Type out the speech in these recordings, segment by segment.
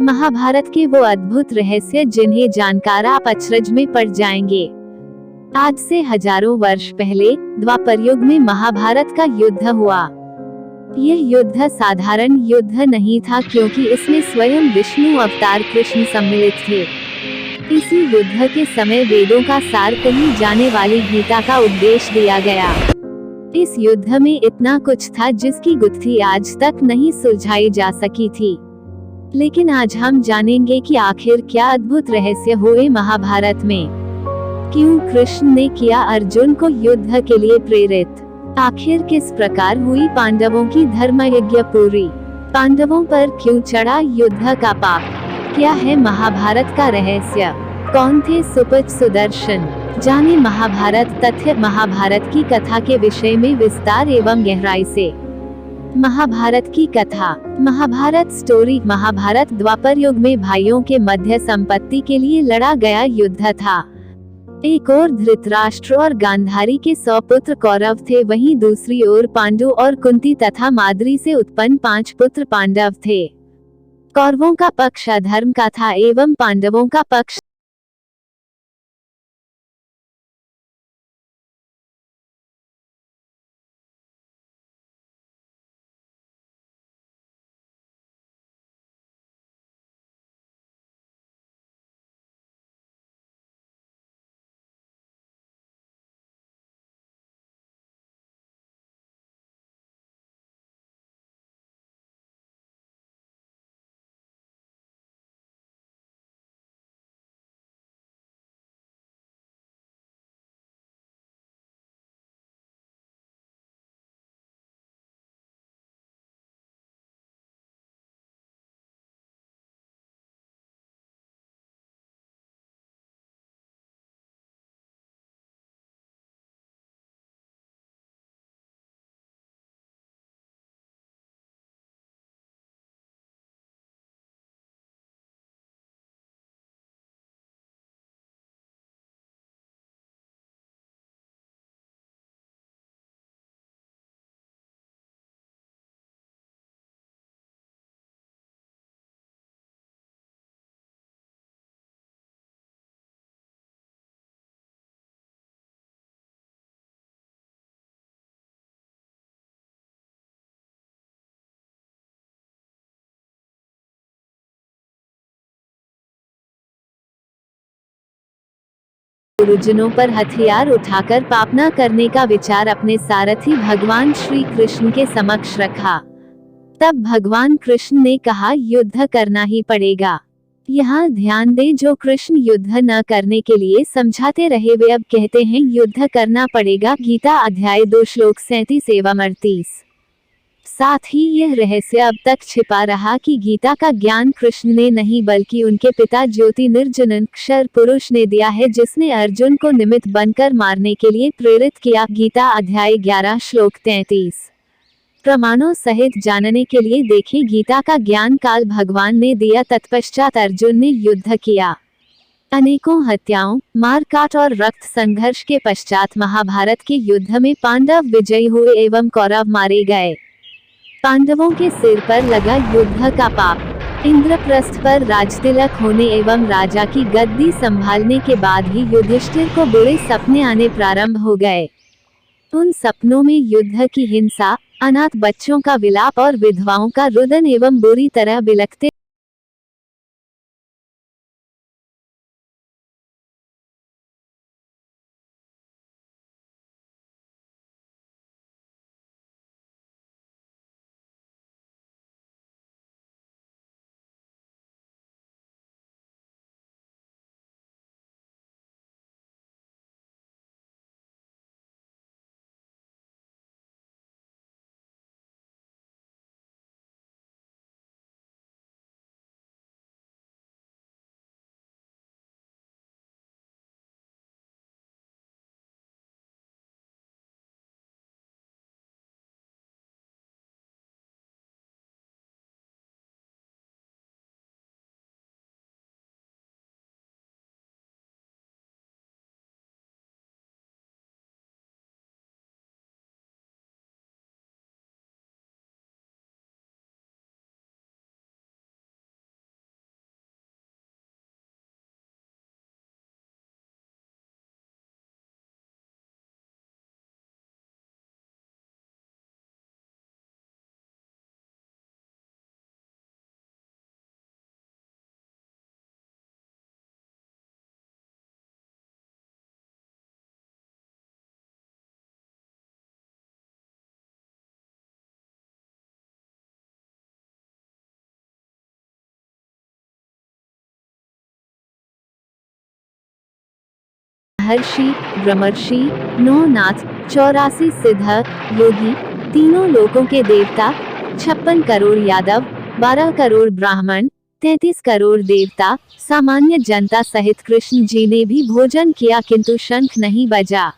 महाभारत के वो अद्भुत रहस्य जिन्हें जानकर आप अचरज में पड़ जाएंगे। आज से हजारों वर्ष पहले द्वापर युग में महाभारत का युद्ध हुआ। यह युद्ध साधारण युद्ध नहीं था, क्योंकि इसमें स्वयं विष्णु अवतार कृष्ण सम्मिलित थे। इसी युद्ध के समय वेदों का सार कही जाने वाली गीता का उपदेश दिया गया। इस युद्ध में इतना कुछ था जिसकी गुत्थी आज तक नहीं सुलझाई जा सकी थी। लेकिन आज हम जानेंगे कि आखिर क्या अद्भुत रहस्य हुए महाभारत में। क्यों कृष्ण ने किया अर्जुन को युद्ध के लिए प्रेरित? आखिर किस प्रकार हुई पांडवों की धर्म यज्ञ पूरी? पांडवों पर क्यों चढ़ा युद्ध का पाप? क्या है महाभारत का रहस्य? कौन थे सुपथ सुदर्शन? जाने महाभारत तथ्य। महाभारत की कथा के विषय में विस्तार एवं गहराई से। महाभारत की कथा। महाभारत स्टोरी। महाभारत द्वापर युग में भाइयों के मध्य संपत्ति के लिए लड़ा गया युद्ध था। एक ओर धृतराष्ट्र और गांधारी के 100 पुत्र कौरव थे, वहीं दूसरी ओर पांडु और कुंती तथा माद्री से उत्पन्न 5 पुत्र पांडव थे। कौरवों का पक्ष अधर्म का था एवं पांडवों का पक्ष गुरुजनों पर हथियार उठाकर पाप न करने का विचार अपने सारथी भगवान श्री कृष्ण के समक्ष रखा। तब भगवान कृष्ण ने कहा, युद्ध करना ही पड़ेगा। यहाँ ध्यान दें, जो कृष्ण युद्ध न करने के लिए समझाते रहे वे अब कहते हैं युद्ध करना पड़ेगा। गीता अध्याय 2 श्लोक 37 एवं 38। साथ ही यह रहस्य अब तक छिपा रहा कि गीता का ज्ञान कृष्ण ने नहीं बल्कि उनके पिता ज्योति निर्जनन क्षर पुरुष ने दिया है, जिसने अर्जुन को निमित्त बनकर मारने के लिए प्रेरित किया। गीता अध्याय 11 श्लोक 33। प्रमाणों सहित जानने के लिए देखें गीता का ज्ञान काल भगवान ने दिया, तत्पश्चात अर्जुन ने युद्ध किया। अनेकों हत्याओं, मारकाट और रक्त संघर्ष के पश्चात महाभारत के युद्ध में पांडव विजयी हुए एवं कौरव मारे गए। पांडवों के सिर पर लगा युद्ध का पाप। इंद्रप्रस्थ पर राजतिलक होने एवं राजा की गद्दी संभालने के बाद ही युधिष्ठिर को बुरे सपने आने प्रारंभ हो गए। उन सपनों में युद्ध की हिंसा, अनाथ बच्चों का विलाप और विधवाओं का रुदन एवं बुरी तरह बिलखते महर्षि, ब्रह्मर्षि, 9 नाथ, 84 सिद्ध, योगी, तीनों लोकों के देवता, 56 करोड़ यादव, 12 करोड़ ब्राह्मण, 33 करोड़ देवता, सामान्य जनता सहित कृष्ण जी ने भी भोजन किया किंतु शंख नहीं बजा।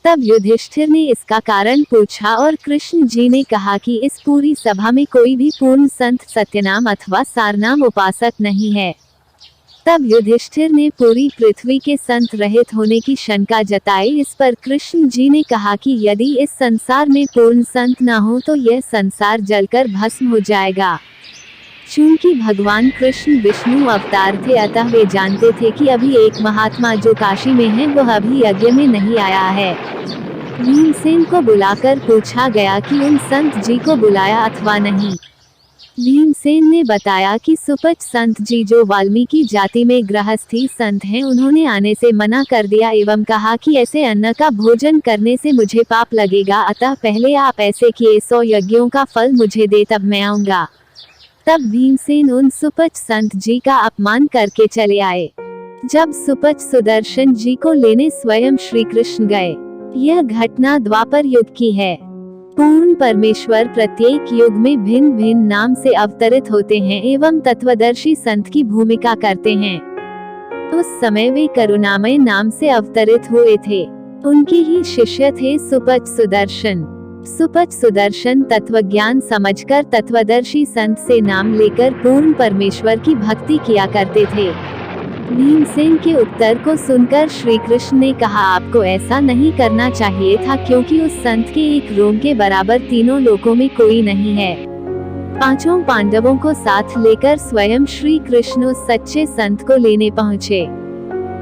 तब युधिष्ठिर ने इसका कारण पूछा और कृष्ण जी ने कहा कि इस पूरी सभा में कोई भी पूर्ण संत, सत्यनाम अथवा सारनाम उपासक नहीं है। तब युधिष्ठिर ने पूरी पृथ्वी के संत रहित होने की शंका जताई। इस पर कृष्ण जी ने कहा कि यदि इस संसार में पूर्ण संत न हो तो यह संसार जलकर भस्म हो जाएगा। चूंकि भगवान कृष्ण विष्णु अवतार थे, अतः वे जानते थे कि अभी एक महात्मा जो काशी में है वह अभी यज्ञ में नहीं आया है। भीमसेन को बुलाकर पूछा गया कि उन संत जी को बुलाया अथवा नहीं। भीमसेन ने बताया कि सुपच संत जी जो वाल्मीकि जाति में गृहस्थी संत हैं, उन्होंने आने से मना कर दिया एवं कहा कि ऐसे अन्न का भोजन करने से मुझे पाप लगेगा, अतः पहले आप ऐसे किए 100 यज्ञों का फल मुझे दे तब मैं आऊंगा। तब भीमसेन उन सुपच संत जी का अपमान करके चले आए। जब सुपच सुदर्शन जी को लेने स्वयं श्री कृष्ण गए। यह घटना द्वापर युग की है। पूर्ण परमेश्वर प्रत्येक युग में भिन्न भिन्न नाम से अवतरित होते हैं एवं तत्वदर्शी संत की भूमिका करते हैं। उस समय वे करुणामय नाम से अवतरित हुए थे। उनके ही शिष्य थे सुपच सुदर्शन। सुपच सुदर्शन तत्वज्ञान समझकर तत्वदर्शी संत से नाम लेकर पूर्ण परमेश्वर की भक्ति किया करते थे। भीमसेन के उत्तर को सुनकर श्री कृष्ण ने कहा, आपको ऐसा नहीं करना चाहिए था, क्योंकि उस संत के एक रोम के बराबर तीनों लोकों में कोई नहीं है। 5 पांडवों को साथ लेकर स्वयं श्री कृष्ण उस सच्चे संत को लेने पहुँचे।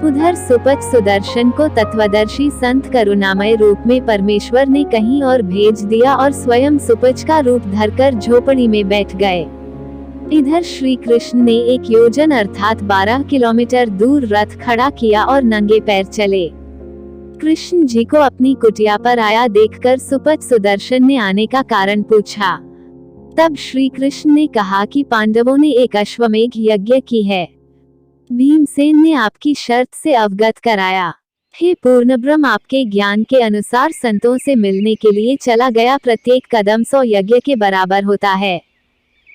उधर सुपच सुदर्शन को तत्वदर्शी संत करुणामय रूप में परमेश्वर ने कहीं और भेज दिया और स्वयं सुपच का रूप धरकर झोपड़ी में बैठ गए। इधर श्री कृष्ण ने 1 योजन अर्थात 12 किलोमीटर दूर रथ खड़ा किया और नंगे पैर चले। कृष्ण जी को अपनी कुटिया पर आया देखकर सुपच सुदर्शन ने आने का कारण पूछा। तब श्री कृष्ण ने कहा कि पांडवों ने एक अश्वमेघ यज्ञ की है। भीमसेन ने आपकी शर्त से अवगत कराया। हे पूर्णब्रह्म, आपके ज्ञान के अनुसार संतों से मिलने के लिए चला गया प्रत्येक कदम 100 यज्ञ के बराबर होता है।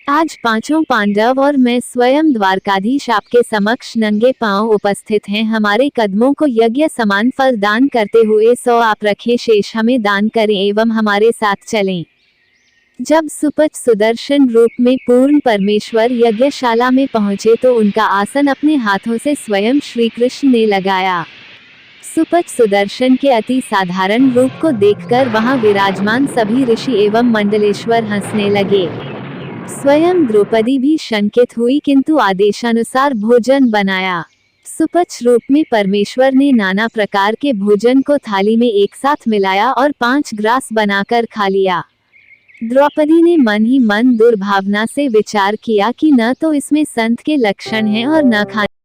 आज 5 पांडव और मैं स्वयं द्वारकाधीश आपके समक्ष नंगे पांव उपस्थित हैं। हमारे कदमों को यज्ञ समान फल दान करते हुए 100 आप रखें, शेष हमें दान करें एवं हमारे साथ चलें। जब सुपच सुदर्शन रूप में पूर्ण परमेश्वर यज्ञशाला में पहुंचे तो उनका आसन अपने हाथों से स्वयं श्री कृष्ण ने लगाया। सुपच सुदर्शन के अति साधारण रूप को देखकर वहां विराजमान सभी ऋषि एवं मंडलेश्वर हंसने लगे। स्वयं द्रौपदी भी शंकित हुई, किंतु आदेशानुसार भोजन बनाया। सुपच रूप में परमेश्वर ने नाना प्रकार के भोजन को थाली में एक साथ मिलाया और 5 ग्रास बनाकर खा लिया। द्रौपदी ने मन ही मन दुर्भावना से विचार किया कि न तो इसमें संत के लक्षण हैं और न खाने